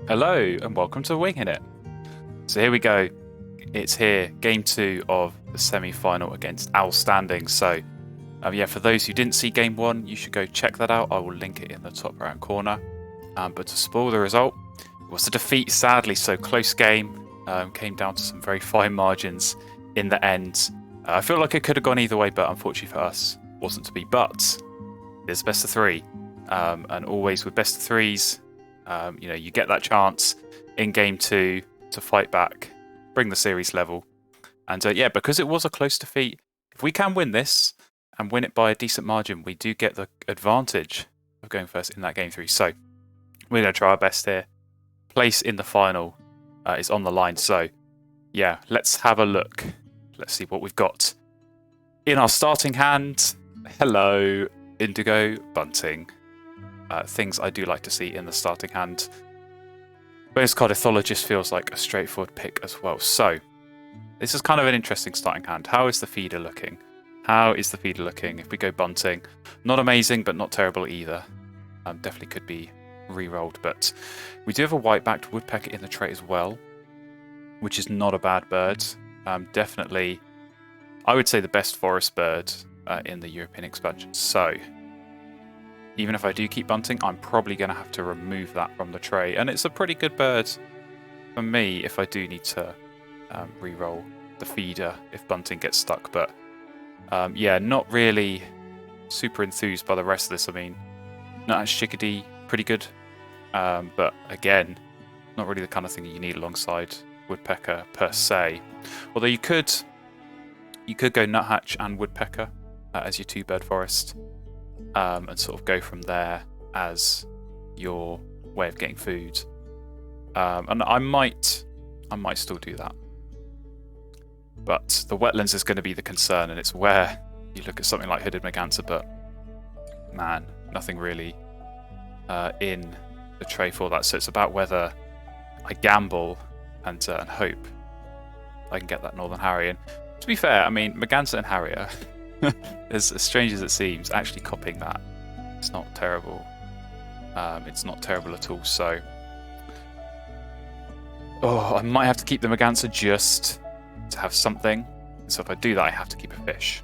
Hello and welcome to Wingin. So here we go. It's here, game 2 of the semi-final against Owl Standing. So yeah, for those who didn't see game 1, you should go check that out. I will link it in the top right corner. But to spoil the result, it was a defeat, sadly. So close game, came down to some very fine margins in the end. I feel like it could have gone either way, but unfortunately for us, wasn't to be. But it's best of 3, and always with best of 3s. You get that chance in game 2 to fight back, bring the series level. And yeah, because it was a close defeat, if we can win this and win it by a decent margin, we do get the advantage of going first in that game 3. So we're going to try our best here. Place in the final is on the line. So yeah, let's have a look. Let's see what we've got in our starting hand. Hello, Indigo Bunting. Things I do like to see in the starting hand. Bonus card Ethologist feels like a straightforward pick as well. So, this is kind of an interesting starting hand. How is the feeder looking? If we go Bunting? Not amazing, but not terrible either. Definitely could be re-rolled, but we do have a white-backed Woodpecker in the tray as well, which is not a bad bird. Definitely, I would say the best forest bird in the European expansion. So, even if I do keep Bunting, I'm probably going to have to remove that from the tray. And it's a pretty good bird for me if I do need to re-roll the feeder if Bunting gets stuck. But yeah, not really super enthused by the rest of this. I mean, Nuthatch Chickadee, pretty good. But again, not really the kind of thing you need alongside Woodpecker per se. Although you could go Nuthatch and Woodpecker as your 2-bird forest. And sort of go from there as your way of getting food. And I might still do that. But the wetlands is going to be the concern, and it's where you look at something like Hooded Merganser, but man, nothing really in the tray for that. So it's about whether I gamble and hope I can get that Northern Harrier. And to be fair, I mean, Merganser and Harrier, as strange as it seems, actually copying that, it's not terrible. It's not terrible at all. So, I might have to keep the Merganser just to have something. So if I do that, I have to keep a fish.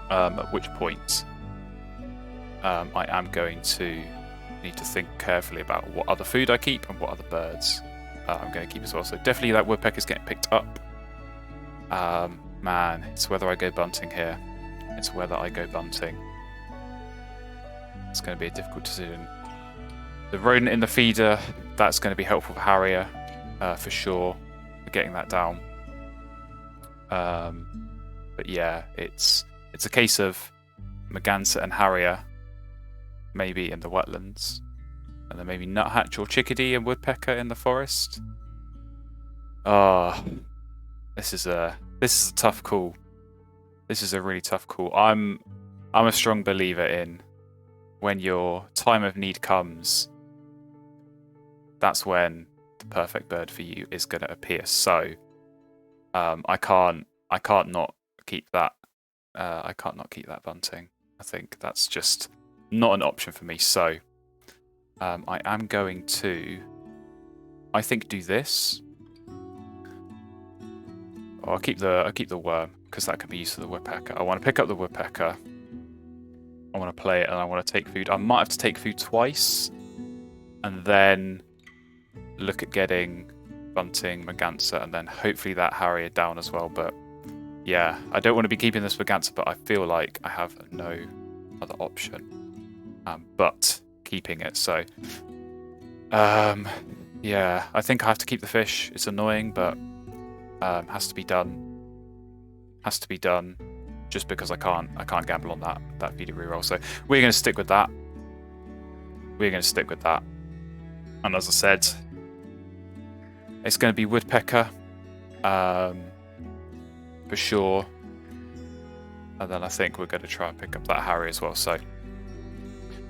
At which point, I am going to need to think carefully about what other food I keep and what other birds I'm going to keep as well. So definitely that Woodpecker is getting picked up. Man, it's whether I go Bunting here. It's whether I go Bunting. It's going to be a difficult decision. The rodent in the feeder, that's going to be helpful for Harrier, for sure, for getting that down. But yeah, it's a case of Merganser and Harrier, maybe in the wetlands, and then maybe Nuthatch or Chickadee and Woodpecker in the forest. This is a tough call. This is a really tough call. I'm a strong believer in when your time of need comes, that's when the perfect bird for you is going to appear. So I can't not keep that. I can't not keep that Bunting. I think that's just not an option for me. So I am going to, I think, do this. I'll keep the worm because that can be used for the Woodpecker. I want to pick up the Woodpecker. I want to play it and I want to take food. I might have to take food twice and then look at getting Bunting, Merganser, and then hopefully that Harrier down as well. But yeah, I don't want to be keeping this Merganser, but I feel like I have no other option but keeping it. So yeah, I think I have to keep the fish. It's annoying, but has to be done. Has to be done. Just because I can't gamble on that feeder reroll. So we're going to stick with that. And as I said, it's going to be Woodpecker for sure. And then I think we're going to try and pick up that Harry as well. So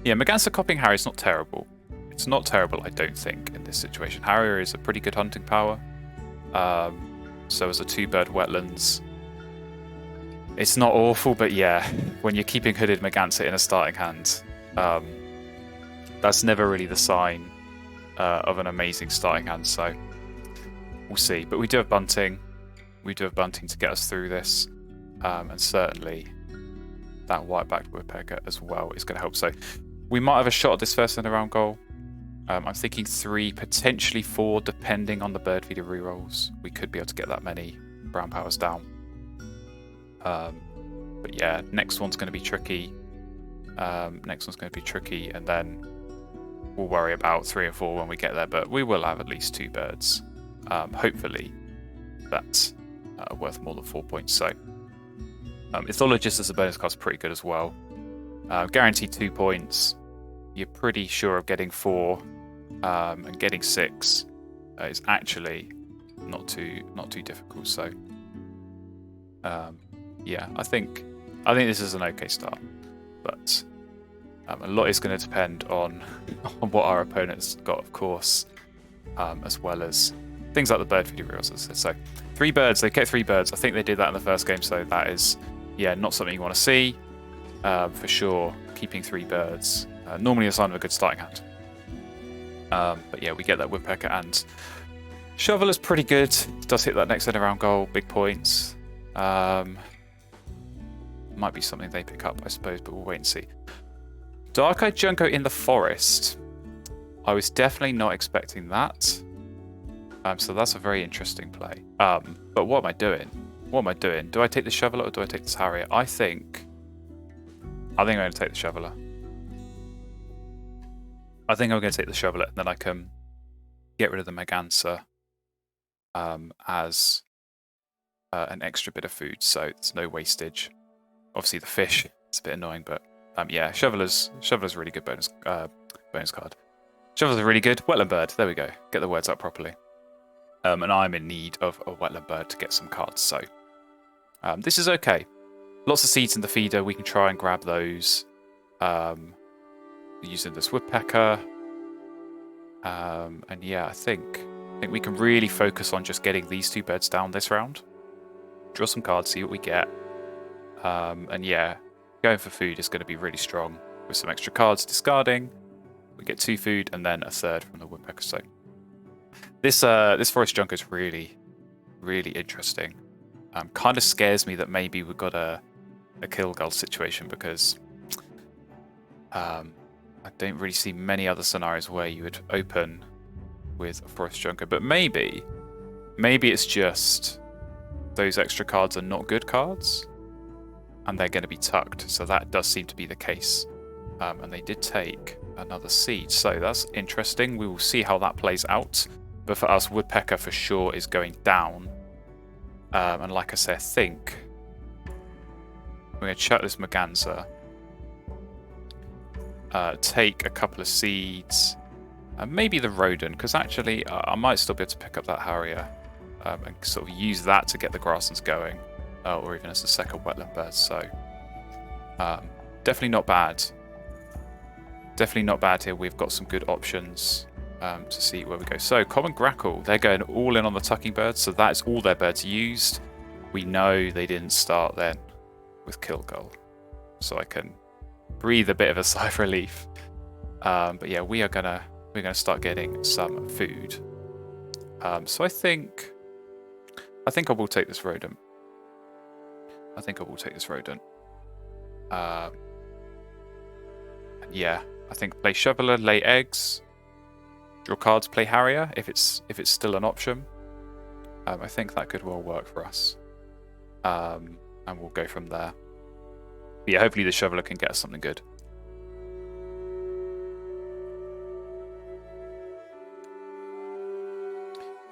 yeah, Merganser copying Harry is not terrible. It's not terrible, I don't think, in this situation. Harrier is a pretty good hunting power. So as a 2-bird wetlands, it's not awful, but yeah, when you're keeping Hooded Merganser in a starting hand, that's never really the sign of an amazing starting hand. So we'll see. But we do have bunting. We do have bunting to get us through this, and certainly that white-backed woodpecker as well is going to help. So we might have a shot at this first end-around goal. I'm thinking 3, potentially 4, depending on the bird feeder rerolls. We could be able to get that many brown powers down. But yeah, next one's going to be tricky. And then we'll worry about 3 and 4 when we get there. But we will have at least 2 birds. Hopefully, that's worth more than 4 points. So, Ethologist as a bonus card is pretty good as well. Guaranteed 2 points. You're pretty sure of getting 4, and getting 6 is actually not too difficult. So, yeah, I think this is an okay start, but a lot is going to depend on what our opponent's got, of course, as well as things like the bird feeder reels. So 3 birds, they kept 3 birds. I think they did that in the first game, so that is, yeah, not something you want to see for sure. Keeping 3 birds, normally a sign of a good starting hand. But yeah, we get that woodpecker, and Shoveler's pretty good. Does hit that next end around goal, big points. Might be something they pick up, I suppose, but we'll wait and see. Dark-Eyed Junco in the forest. I was definitely not expecting that. So that's a very interesting play. But what am I doing? Do I take the Shoveler or do I take this Harrier? I think I'm going to take the Shoveler. I think I'm going to take the Shoveler, and then I can get rid of the Megancer as an extra bit of food, so it's no wastage. Obviously, the fish is a bit annoying, but yeah, Shoveler's really good bonus card. Shoveler's really good. Wetland Bird. There we go. Get the words out properly. And I'm in need of a Wetland Bird to get some cards, so this is okay. Lots of seeds in the feeder. We can try and grab those using this woodpecker. And yeah, I think we can really focus on just getting these 2 birds down this round. Draw some cards, see what we get. And yeah, going for food is going to be really strong with some extra cards discarding. We get 2 food and then a 3rd from the woodpecker. So this forest junker is really, really interesting. Kind of scares me that maybe we've got a kill gull situation, because I don't really see many other scenarios where you would open with a forest junker. But maybe it's just those extra cards are not good cards, and they're going to be tucked. So that does seem to be the case. And they did take another seed, so that's interesting. We will see how that plays out. But for us, woodpecker for sure is going down. And like I said, I think we're going to chuck this Megancer. Take a couple of seeds. Maybe the rodent, because actually I might still be able to pick up that Harrier. And sort of use that to get the grasslands going. Or even as a second wetland bird. So definitely not bad. Definitely not bad here. We've got some good options to see where we go. So common grackle, they're going all in on the tucking birds, so that's all their birds used. We know they didn't start then with kill gull, so I can breathe a bit of a sigh of relief. But yeah, we're gonna start getting some food. So I think I will take this rodent. Yeah, I think play Shoveler, lay eggs, draw cards, play Harrier if it's still an option. I think that could well work for us. And we'll go from there. But yeah, hopefully the Shoveler can get us something good.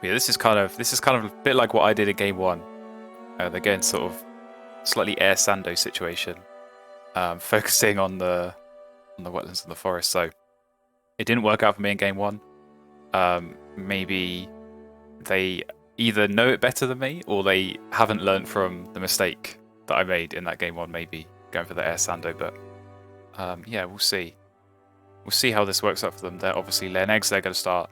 But yeah, this is kind of a bit like what I did in game 1. They're getting sort of slightly air sando situation, focusing on the wetlands and the forest. So it didn't work out for me in game 1. Maybe they either know it better than me, or they haven't learned from the mistake that I made in that game 1, maybe going for the air sando. But yeah, we'll see how this works out for them. They're obviously laying eggs. They're going to start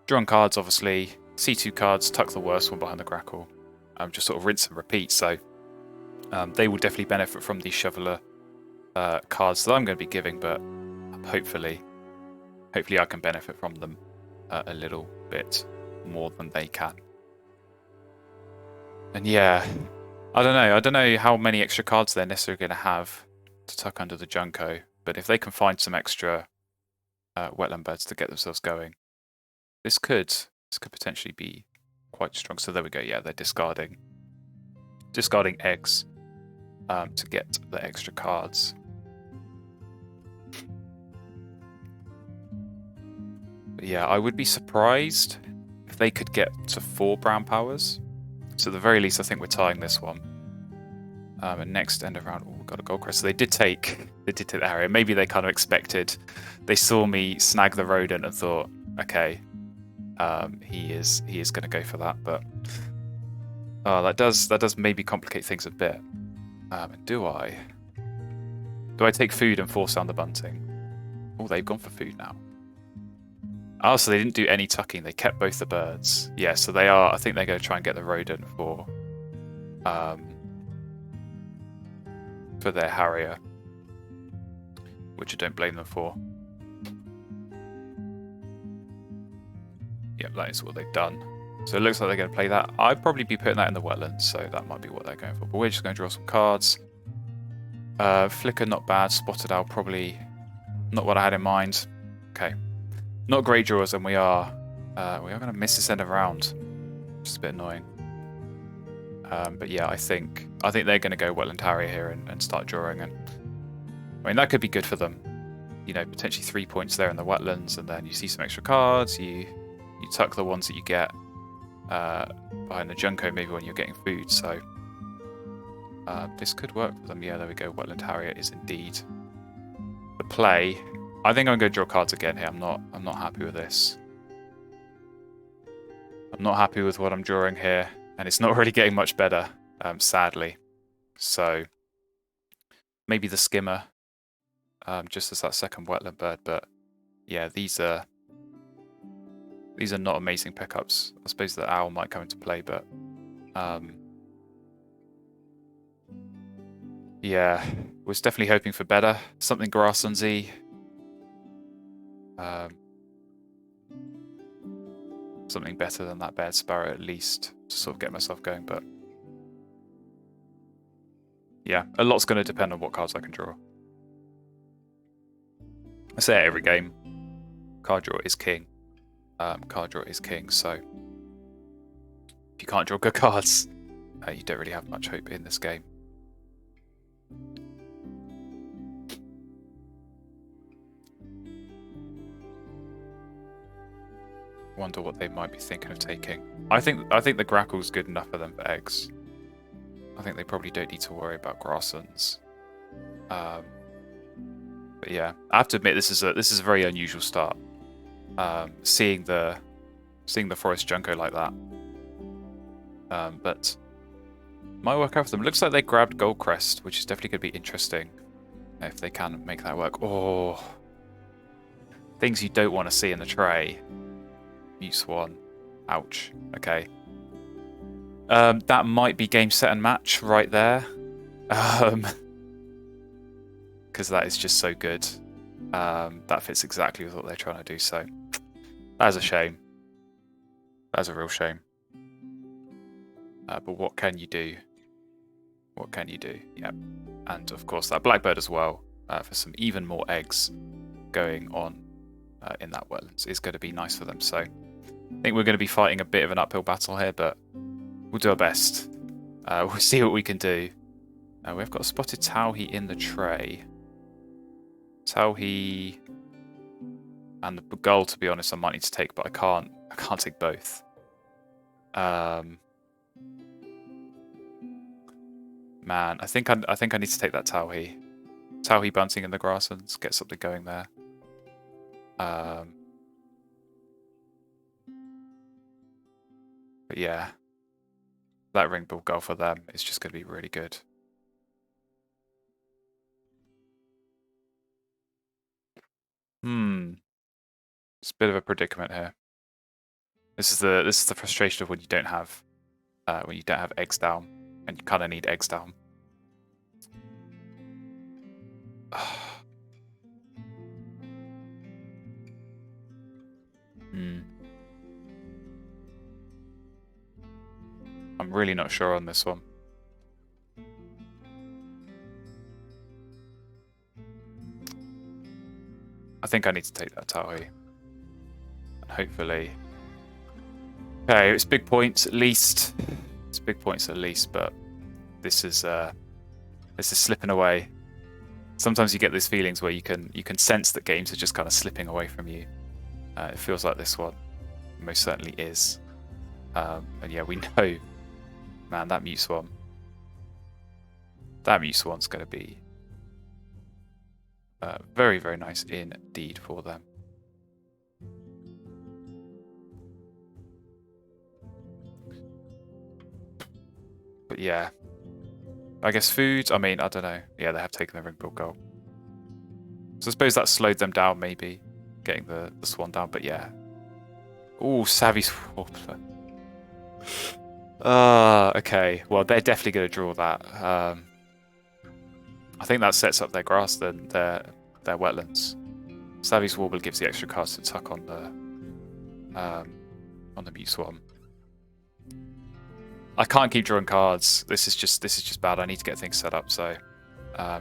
drawing cards, obviously C2 cards, tuck the worst one behind the grackle, just sort of rinse and repeat. So they will definitely benefit from these Shoveler cards that I'm going to be giving, but hopefully I can benefit from them a little bit more than they can. And yeah, I don't know. I don't know how many extra cards they're necessarily going to have to tuck under the Junko, but if they can find some extra wetland birds to get themselves going, this could potentially be quite strong. So there we go. Yeah, they're discarding eggs to get the extra cards. But yeah, I would be surprised if they could get to 4 brown powers. So at the very least, I think we're tying this one. And next end of round, oh, we've got a gold crest. So they did take the area. Maybe they kind of expected. They saw me snag the rodent and thought, okay, he is going to go for that. But that does maybe complicate things a bit. Do I take food and force down the bunting? Oh, they've gone for food now. Oh, so they didn't do any tucking. They kept both the birds. Yeah, so they are. I think they're going to try and get the rodent for their harrier, which I don't blame them for. Yep, that is what they've done. So it looks like they're going to play that. I'd probably be putting that in the wetlands, so that might be what they're going for. But we're just going to draw some cards. Flicker, not bad. Spotted Owl, probably not what I had in mind. Okay. Not great draws, and we are going to miss this end of round. Just a bit annoying. But yeah, I think they're going to go Wetland Harrier here and start drawing. And I mean, that could be good for them. You know, potentially 3 points there in the wetlands, and then you see some extra cards. You tuck the ones that you get behind the Junko, maybe when you're getting food. So this could work for them. Yeah, there we go. Wetland Harrier is indeed the play. I think I'm going to draw cards again here. I'm not happy with this. I'm not happy with what I'm drawing here, and it's not really getting much better, sadly. So maybe the skimmer, just as that second wetland bird. But yeah, these are not amazing pickups. I suppose the owl might come into play, but yeah, was definitely hoping for better. Something grasslandsy. Something better than that Baird Sparrow, at least, to sort of get myself going. But yeah, a lot's going to depend on what cards I can draw. I say it every game, card draw is king. Card draw is king, so if you can't draw good cards, you don't really have much hope in this game. Wonder what they might be thinking of taking. I think the grackle's good enough for them for eggs. I think they probably don't need to worry about grasslands. But yeah, I have to admit this is a very unusual start. Seeing the forest Junko like that. But might work out for them. Looks like they grabbed Goldcrest, which is definitely going to be interesting if they can make that work. Oh, things you don't want to see in the tray. Mute Swan. Ouch. Okay. That might be game, set, and match right there. Because that is just so good. That fits exactly with what they're trying to do, so that is a shame. That is a real shame. But what can you do? What can you do? Yep. And of course that blackbird as well, for some even more eggs going on in that wetlands is going to be nice for them. So I think we're going to be fighting a bit of an uphill battle here, but we'll do our best. We'll see what we can do. We've got a spotted towhee in the tray. Towhee and the gull, to be honest, I might need to take, but I can't take both. Man, I think I need to take that towhee. Towhee bunting in the grasslands, get something going there. But yeah, that ringbill gull for them is just going to be really good. It's a bit of a predicament here. This is the frustration of when you don't have eggs down, and you kind of need eggs down. I'm really not sure on this one. I think I need to take that Taui. And hopefully... Okay, it's big points at least. It's big points at least, but this is slipping away. Sometimes you get these feelings where you can sense that games are just kind of slipping away from you. It feels like this one most certainly is. And yeah, we know, man, that Mute Swan. That Mute Swan's going to be very, very nice indeed for them. But yeah, I guess food, I mean, I don't know. Yeah, they have taken the ring build goal. So I suppose that slowed them down, maybe, getting the Swan down. But yeah. Ooh, Savvy Swarbler. Okay. Well, they're definitely going to draw that. I think that sets up their grass, then their wetlands. Savvy's Warbler gives the extra cards to tuck on the Mute Swan. I can't keep drawing cards. This is just bad. I need to get things set up. So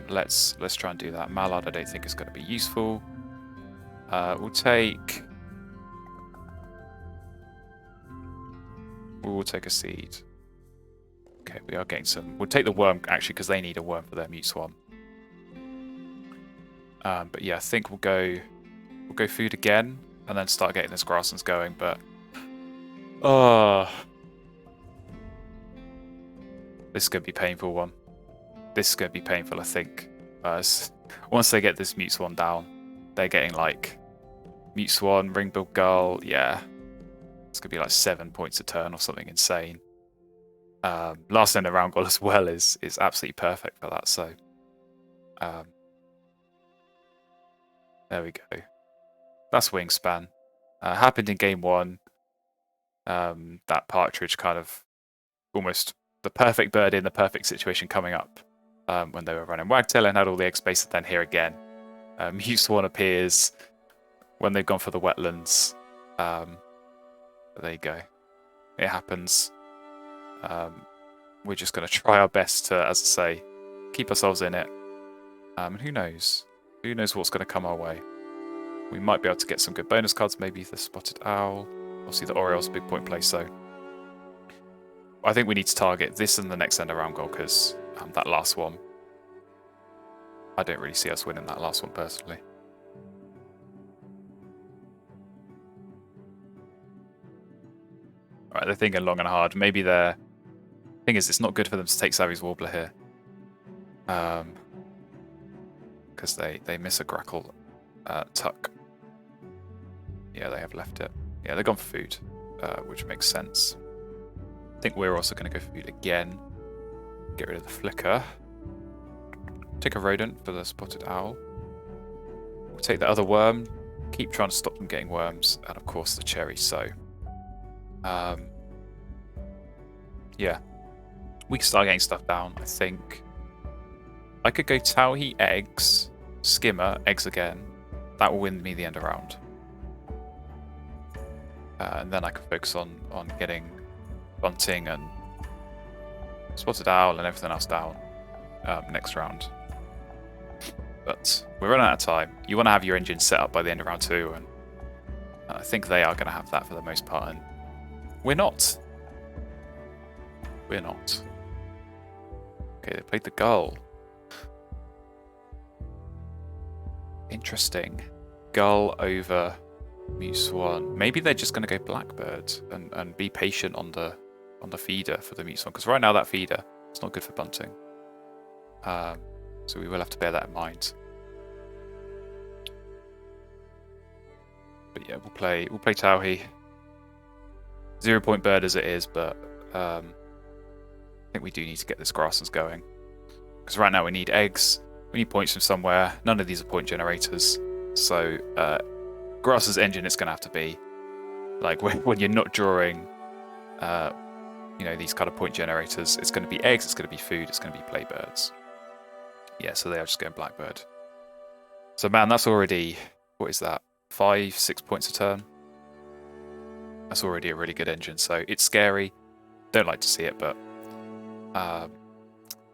let's try and do that. Mallard, I don't think is going to be useful. We'll take a seed. Okay, we are getting some. We'll take the worm actually because they need a worm for their Mute Swan. But yeah, I think we'll go food again and then start getting this grasslands going. But this is going to be a painful one. This is going to be painful, I think. Once they get this Mute Swan down, they're getting like Mute Swan, Ring Build Gull. Yeah, it's going to be like 7 points a turn or something insane. Last end of round goal as well is absolutely perfect for that. So there we go. That's Wingspan. Happened in game 1. That partridge kind of almost the perfect bird in the perfect situation coming up when they were running Wagtail and had all the egg space, and then here again. Mute Swan appears when they've gone for the wetlands. There you go. It happens. We're just going to try our best to, as I say, keep ourselves in it. And who knows? Who knows what's going to come our way? We might be able to get some good bonus cards, maybe the Spotted Owl. Obviously the Oriole's a big point play, so I think we need to target this and the next end around goal, because that last one, I don't really see us winning that last one personally. Alright, they're thinking long and hard. Maybe they're... Thing is, it's not good for them to take Savvy's Warbler here. Because they miss a Grackle tuck. Yeah, they have left it. Yeah, they've gone for food, which makes sense. I think we're also going to go for food again. Get rid of the Flicker. Take a Rodent for the Spotted Owl. We'll take the other worm. Keep trying to stop them getting worms. And of course the Cherry. So, yeah. We can start getting stuff down, I think. I could go Tauhi, eggs, Skimmer, eggs again. That will win me the end around. And then I can focus on getting Bunting and Spotted Owl and everything else down next round. But we're running out of time. You want to have your engine set up by the end of round 2, and I think they are going to have that for the most part. And we're not. We're not. Okay, they played the Gull. Interesting. Gull over Mute Swan. Maybe they're just going to go Blackbird and be patient on the feeder for the Mute Swan, because right now that feeder is not good for bunting. So we will have to bear that in mind. But yeah, we'll play Tauhi. 0 point bird as it is, but I think we do need to get this grasslands going, because right now we need eggs. We need points from somewhere. None of these are point generators. So grasslands engine it's going to have to be. Like when you're not drawing these kind of point generators, it's going to be eggs, it's going to be food, it's going to be playbirds. Yeah, so they are just going Blackbird. So man, that's already, what is that, 5-6 points a turn? That's already a really good engine. So it's scary. Don't like to see it, but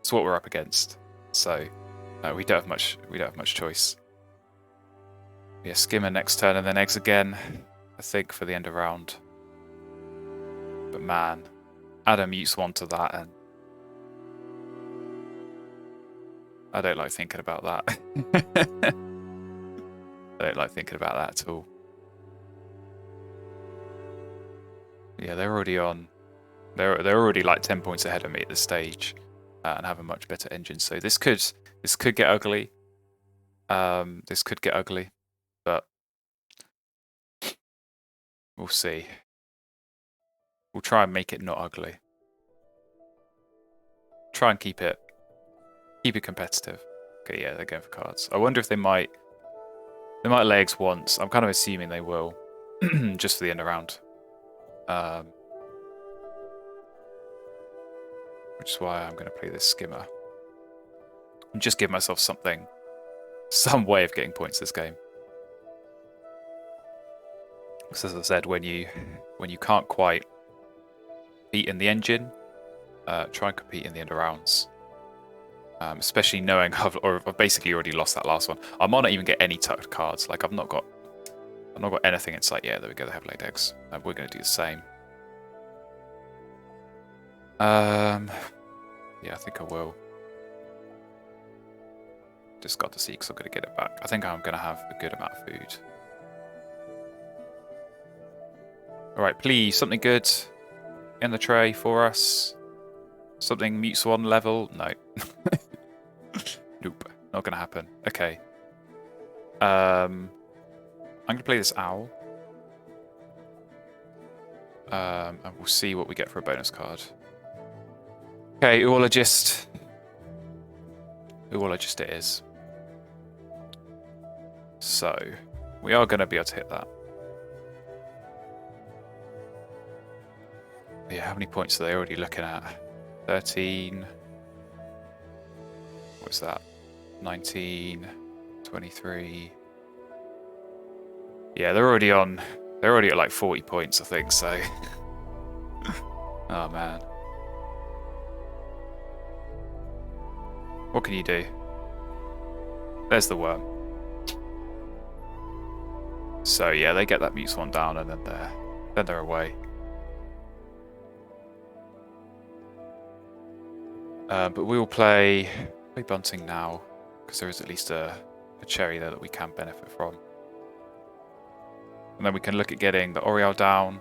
it's what we're up against. So we don't have much choice. Yeah, skimmer next turn and then eggs again, I think, for the end of round. But man, Adam mutes one to that, and I don't like thinking about that. I don't like thinking about that at all. Yeah, they're already on. They're already like 10 points ahead of me at this stage, and have a much better engine. So this could get ugly. This could get ugly, but we'll see. We'll try and make it not ugly. Try and keep it competitive. Okay, yeah, they're going for cards. I wonder if they might lay eggs once. I'm kind of assuming they will, just for the end of round. Which is why I'm going to play this skimmer and just give myself some way of getting points this game. Because as I said, when you can't quite compete in the engine, try and compete in the end of rounds. Especially knowing I've basically already lost that last one. I might not even get any tucked cards. Like I've not got anything in sight. Yeah, there we go. They have laid eggs. We're going to do the same. Yeah, I think I will. Just got to see because I'm going to get it back. I think I'm going to have a good amount of food. Alright, please, something good in the tray for us. Something mute swan level. No. Nope, not going to happen. Okay. I'm going to play this owl. And we'll see what we get for a bonus card. Okay, Uologist. Uologist it is. So, we are going to be able to hit that. Yeah, how many points are they already looking at? 13. What's that? 19. 23. Yeah, they're already at like 40 points, I think, so. Oh, man. What can you do? There's the worm. So yeah, they get that mute swan down, and then they're away. But we will play bunting now, because there is at least a cherry there that we can benefit from. And then we can look at getting the Oriole down.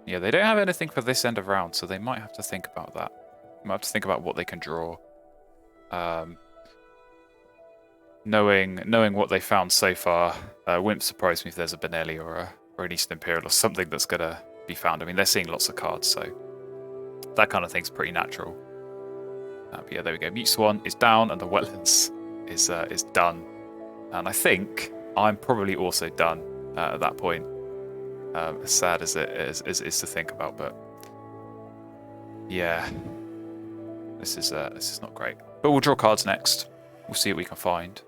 Yeah, they don't have anything for this end of round, so they might have to think about that. They might have to think about what they can draw. Knowing what they found so far, wouldn't surprise me if there's a Benelli or an Eastern Imperial or something that's going to be found. I mean, they're seeing lots of cards, so that kind of thing's pretty natural. But yeah, there we go. Mute Swan is down, and the Wetlands is done. And I think I'm probably also done at that point. As sad as it is to think about, but yeah, this is not great. But we'll draw cards next. We'll see what we can find.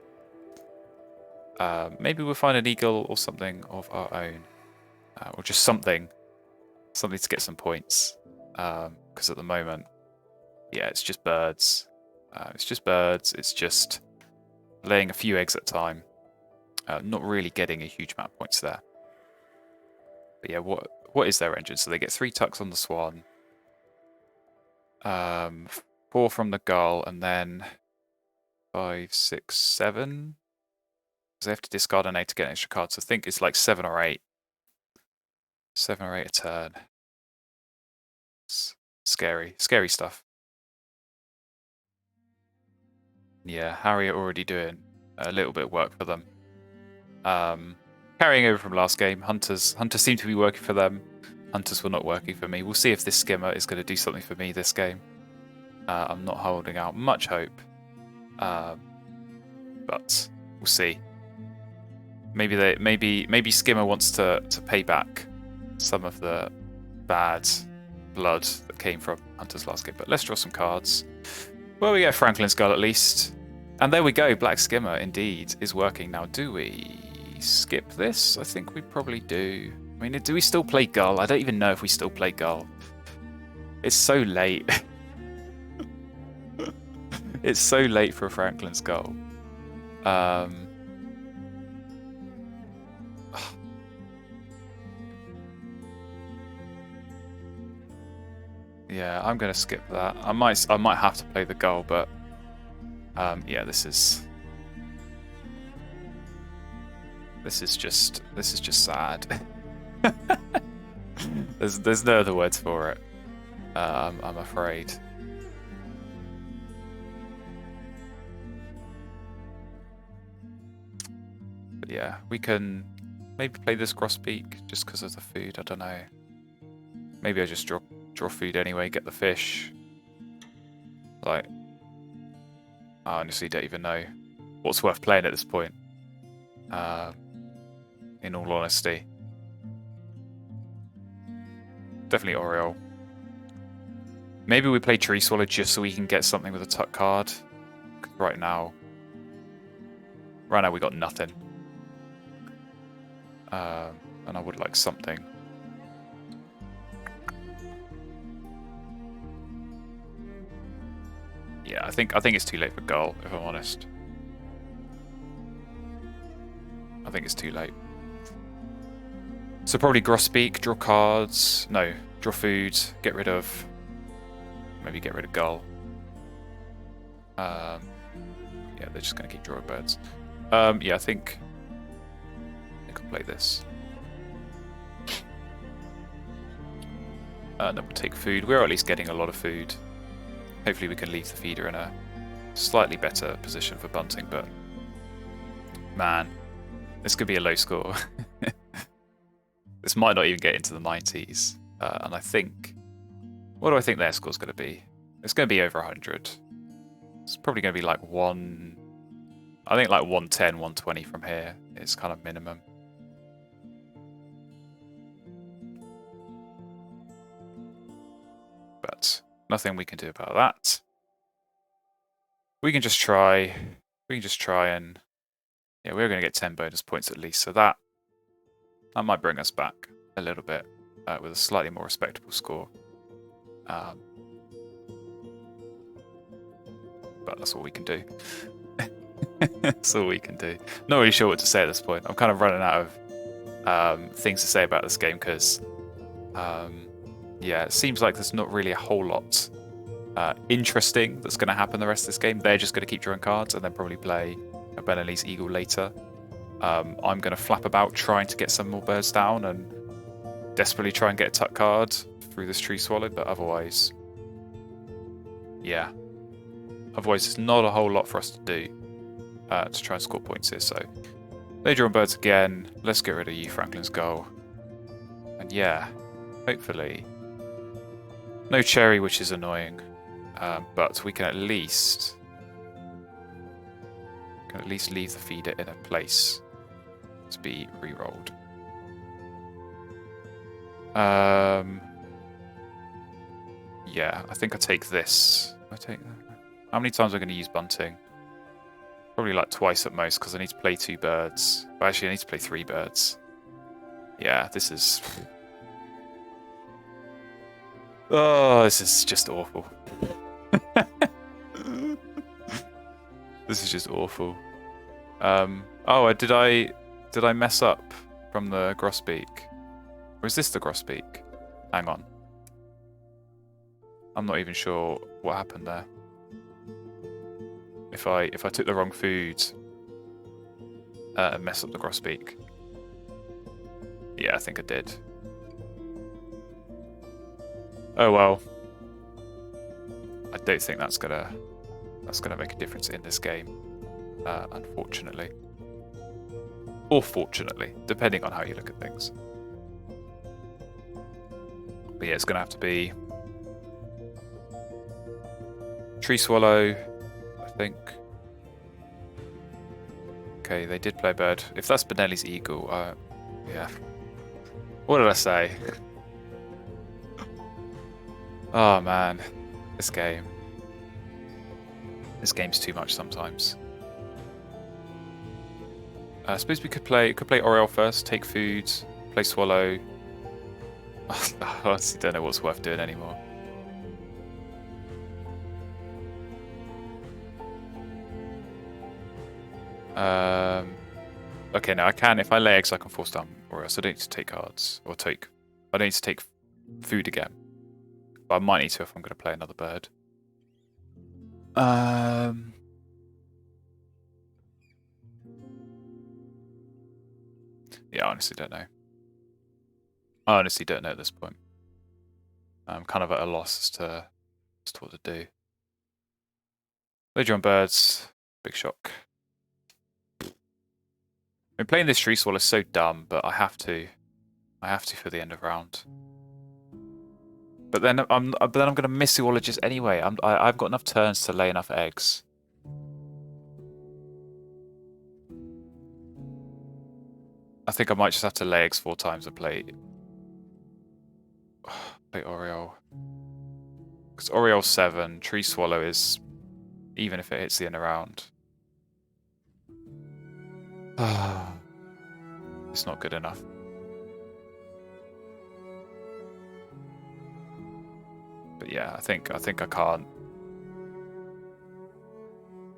Maybe we'll find an eagle or something of our own, or just something to get some points. Because at the moment, yeah, it's just birds. It's just laying a few eggs at a time. Not really getting a huge amount of points there. But yeah, what is their engine? So they get 3 tucks on the swan, 4 from the gull, and then 5, 6, 7. Because they have to discard an 8 to get an extra card. So I think it's like 7 or 8. 7 or 8 a turn. It's scary stuff. Yeah, Harriet already doing a little bit of work for them. Carrying over from last game, Hunters seem to be working for them. Hunters were not working for me. We'll see if this skimmer is going to do something for me this game. I'm not holding out much hope, but we'll see. Maybe skimmer wants to pay back some of the bad blood that came from Hunter's last game. But let's draw some cards. Well, we get Franklin's Gull at least, and there we go. Black skimmer indeed is working now. Do we skip this? I think we probably do. I mean, do we still play Gull? I don't even know if we still play Gull. It's so late. It's so late for a Franklin's Gull. Yeah, I'm gonna skip that. I might have to play the Gull, but yeah, this is just sad. There's no other words for it. I'm afraid. But yeah, we can maybe play this Grosbeak just because of the food. I don't know. Maybe I just draw food anyway, get the fish. Like, I honestly don't even know what's worth playing at this point. In all honesty. Definitely Oriole. Maybe we play Tree Swallow just so we can get something with a tuck card. Right now we got nothing. And I would like something. Yeah, I think it's too late for Gull, if I'm honest. I think it's too late. So probably Grosbeak, draw cards. No, draw food, get rid of... Maybe get rid of Gull. Yeah, they're just going to keep drawing birds. Yeah, I think I'll play this. And then we'll take food. We're at least getting a lot of food. Hopefully we can leave the feeder in a slightly better position for bunting, but man, this could be a low score. This might not even get into the 90s. And I think, what do I think their score's going to be? It's going to be over 100. It's probably going to be like I think like 110, 120 from here is kind of minimum. But nothing we can do about that. We can just try. We can just try and... Yeah, we're going to get 10 bonus points at least, so that might bring us back a little bit with a slightly more respectable score. But that's all we can do. That's all we can do. Not really sure what to say at this point. I'm kind of running out of things to say about this game because, yeah, it seems like there's not really a whole lot interesting that's going to happen the rest of this game. They're just going to keep drawing cards and then probably play a Benelli's Eagle later. I'm going to flap about trying to get some more birds down and desperately try and get a tuck card through this Tree Swallow, but otherwise, yeah. Otherwise, there's not a whole lot for us to do to try and score points here. So, they draw birds again. Let's get rid of you, Franklin's Gull. And yeah, hopefully, no cherry, which is annoying, but we can at least leave the feeder in a place to be re-rolled. Yeah, I think I take this. How many times am I going to use bunting? Probably like twice at most because I need to play 2 birds. Well, actually, I need to play 3 birds. Yeah, this is... Oh, this is just awful. This is just awful. Oh, did I mess up from the Grosbeak? Or is this the Grosbeak? Hang on. I'm not even sure what happened there. If I took the wrong food and messed up the Grosbeak. Yeah, I think I did. Oh well. I don't think that's gonna make a difference in this game, unfortunately. Or fortunately, depending on how you look at things. But yeah, it's gonna have to be Tree Swallow, I think. Okay, they did play bird. If that's Benelli's Eagle, yeah. What did I say? Oh man, this game. This game's too much sometimes. I suppose we could play Oriole first, take food, Play swallow. I honestly don't know what's worth doing anymore. Okay, now I can. If I lay eggs, I can force down, or else I don't need to take cards or take. I don't need to take food again, but I might need to if I'm going to play another bird. Yeah, I honestly don't know. I honestly don't know at this point. I'm kind of at a loss as to what to do. Wager on birds. Big shock. I mean, playing this tree swallow is so dumb, but I have to. I have to for the end of round. But then I'm going to miss zoologist anyway. I've got enough turns to lay enough eggs. I think I might just have to lay eggs 4 times and play Oriole. Because Oriole's 7, Tree Swallow is, even if it hits the end of round. It's not good enough. But yeah, I think I can't.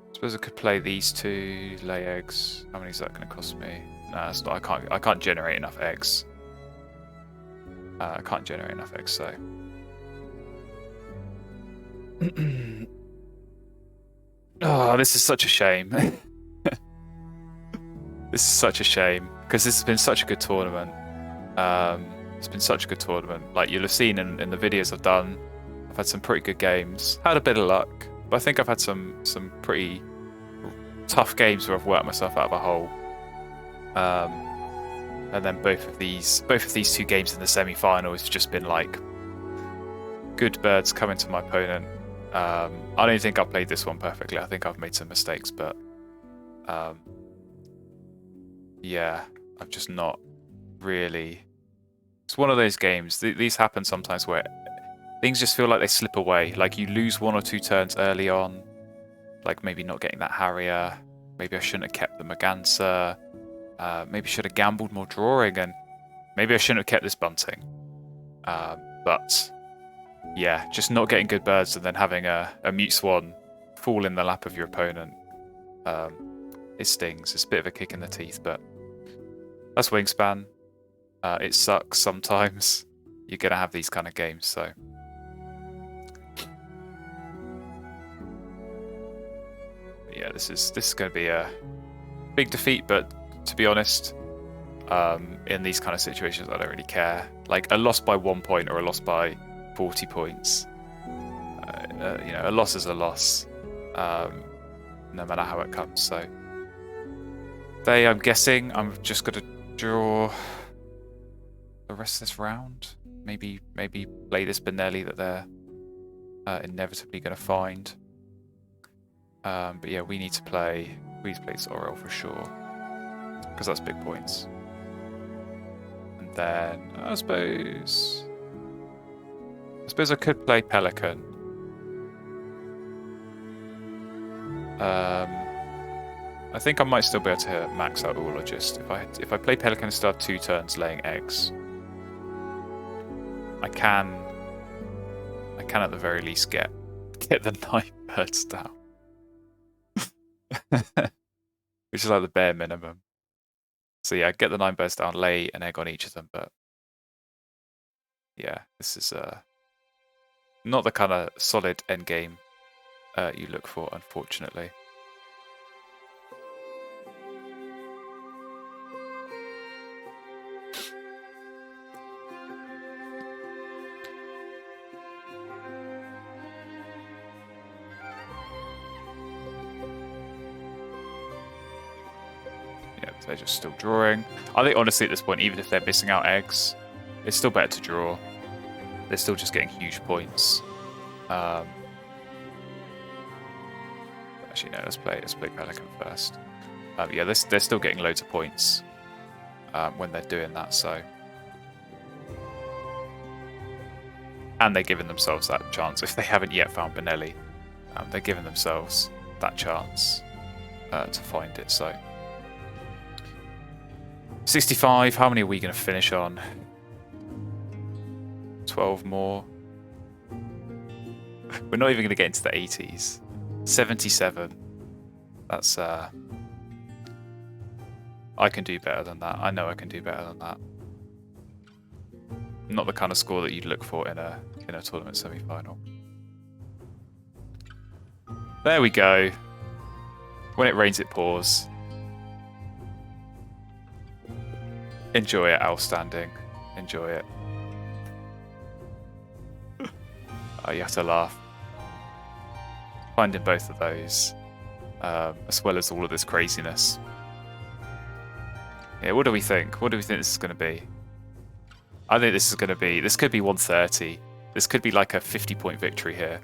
I suppose I could play these 2, lay eggs. How many is that going to cost me? No, it's not. I can't generate enough eggs. I can't generate enough eggs, so. Oh, this is such a shame. This is such a shame because this has been such a good tournament. It's been such a good tournament. Like you'll have seen in the videos I've done, I've had some pretty good games. Had a bit of luck, but I think I've had some pretty tough games where I've worked myself out of a hole. And then both of these 2 games in the semi-final has just been like good birds coming to my opponent. I don't think I played this one perfectly. I think I've made some mistakes, but yeah, I've just not really. It's one of those games. These happen sometimes where things just feel like they slip away. Like you lose 1 or 2 turns early on, like maybe not getting that Harrier. Maybe I shouldn't have kept the Merganser. Maybe should have gambled more drawing, and maybe I shouldn't have kept this bunting. But yeah, just not getting good birds and then having a mute swan fall in the lap of your opponent. It stings. It's a bit of a kick in the teeth, but that's Wingspan. It sucks sometimes. You're gonna have these kind of games, so. Yeah, this is going to be a big defeat, but to be honest, in these kind of situations, I don't really care. Like a loss by 1 point or a loss by 40 points, a loss is a loss, no matter how it comes. So, I'm guessing I'm just going to draw the rest of this round. Maybe play this Benelli that they're inevitably going to find. But yeah, we need to play this Oriole for sure, because that's big points. And then I suppose I could play Pelican. I think I might still be able to max out Oologist. If I play Pelican and still have 2 turns laying eggs, I can at the very least get the 9 birds down. Which is like the bare minimum. So yeah, get the 9 birds down, lay an egg on each of them, but yeah, this is not the kind of solid end game you look for, unfortunately. They're just still drawing. I think honestly at this point, even if they're missing out eggs, it's still better to draw. They're still just getting huge points. Actually, no. Let's play Pelican first. Yeah, they're still getting loads of points when they're doing that. So, and they're giving themselves that chance if they haven't yet found Benelli. They're giving themselves that chance to find it. So. 65. How many are we going to finish on? 12 more. We're not even going to get into the 80s. 77. That's I can do better than that. I know I can do better than that. Not the kind of score that you'd look for in a tournament semi-final. There we go. When it rains, it pours. Enjoy it, outstanding. Enjoy it. Oh, you have to laugh. Finding both of those, as well as all of this craziness. Yeah, what do we think? What do we think this is going to be? I think this is going to be... This could be 130. This could be like a 50-point victory here,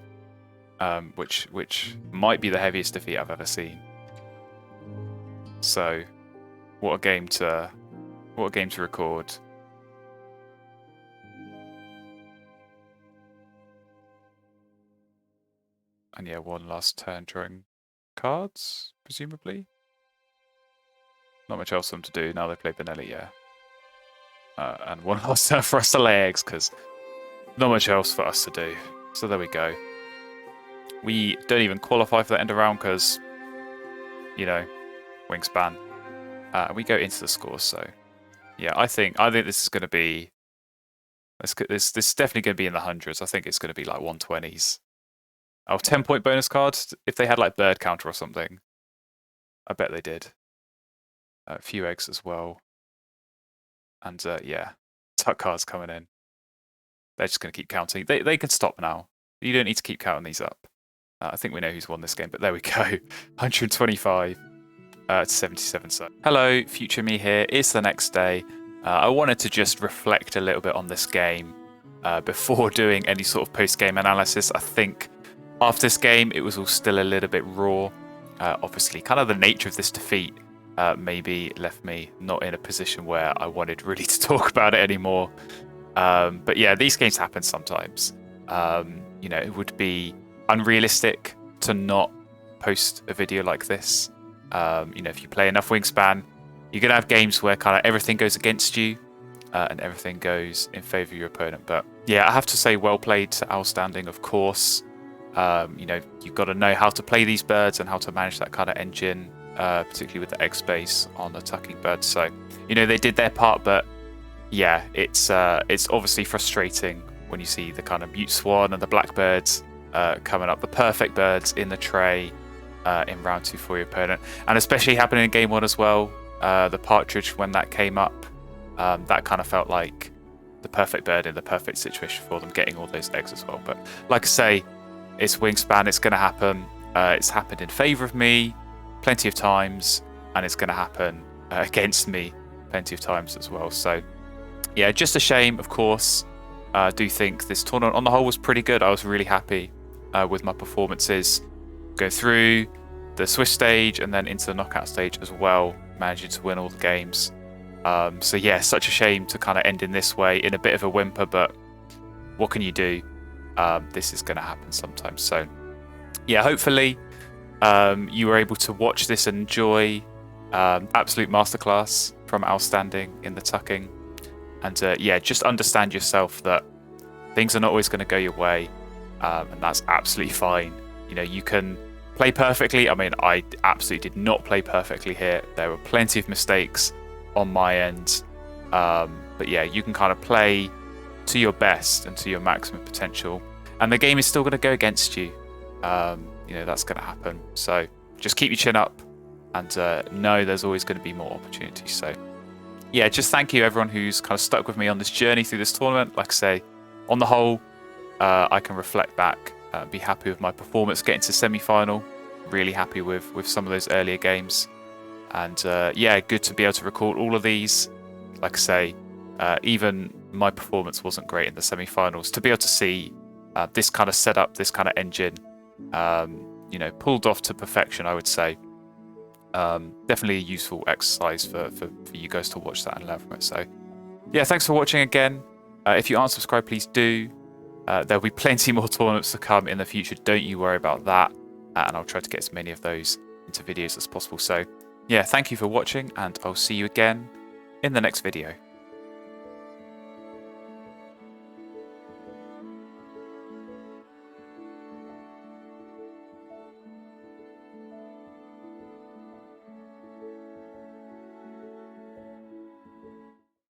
which might be the heaviest defeat I've ever seen. So, what a game to record. And yeah, one last turn drawing cards, presumably. Not much else for them to do now they play Benelli, yeah. And one last turn for us to lay eggs, because not much else for us to do. So there we go. We don't even qualify for the end of round because, you know, Wingspan. We go into the scores, so yeah, I think this is going to be. This is definitely going to be in the hundreds. I think it's going to be like 120s. Oh, 10-point bonus cards if they had like bird counter or something. I bet they did. A few eggs as well. And yeah, tuck cards coming in. They're just going to keep counting. They can stop now. You don't need to keep counting these up. I think we know who's won this game, but there we go. 125 to 77. So, hello, future me here. It's the next day. I wanted to just reflect a little bit on this game before doing any sort of post-game analysis. I think after this game, it was all still a little bit raw. Obviously, kind of the nature of this defeat maybe left me not in a position where I wanted really to talk about it anymore. But yeah, these games happen sometimes. You know, it would be unrealistic to not post a video like this. You know, if you play enough Wingspan, you're going to have games where kind of everything goes against you and everything goes in favour of your opponent. But yeah, I have to say well played to Outstanding, of course. You know, you've got to know how to play these birds and how to manage that kind of engine, particularly with the egg space on the tucking birds. So, you know, they did their part, but yeah, it's obviously frustrating when you see the kind of mute swan and the blackbirds coming up, the perfect birds in the tray in round 2 for your opponent, and especially happening in game 1 as well. The partridge, when that came up, that kind of felt like the perfect bird in the perfect situation for them, getting all those eggs as well. But like I say, it's Wingspan, it's going to happen. It's happened in favour of me plenty of times, and it's going to happen against me plenty of times as well. So yeah, just a shame, of course. I do think this tournament on the whole was pretty good. I was really happy with my performances. Go through the Swiss stage and then into the knockout stage as well, managing to win all the games. So yeah, such a shame to kind of end in this way, in a bit of a whimper, but what can you do? This is going to happen sometimes. So yeah, hopefully you were able to watch this and enjoy absolute masterclass from Outstanding in the tucking. And yeah, just understand yourself that things are not always going to go your way, and that's absolutely fine. You know, you can play perfectly. I mean, I absolutely did not play perfectly here. There were plenty of mistakes on my end. But yeah, you can kind of play to your best and to your maximum potential, and the game is still going to go against you. You know, that's going to happen. So just keep your chin up and know there's always going to be more opportunities. So yeah, just thank you everyone who's kind of stuck with me on this journey through this tournament. Like I say, on the whole, I can reflect back, be happy with my performance, getting to semi-final. Really happy with some of those earlier games. And yeah, good to be able to record all of these. Like I say, even my performance wasn't great in the semi-finals. To be able to see this kind of setup, this kind of engine, you know, pulled off to perfection, I would say. Definitely a useful exercise for you guys to watch that and learn from it. So yeah, thanks for watching again. If you aren't subscribed, please do. There'll be plenty more tournaments to come in the future. Don't you worry about that. And I'll try to get as many of those into videos as possible. So yeah, thank you for watching, and I'll see you again in the next video.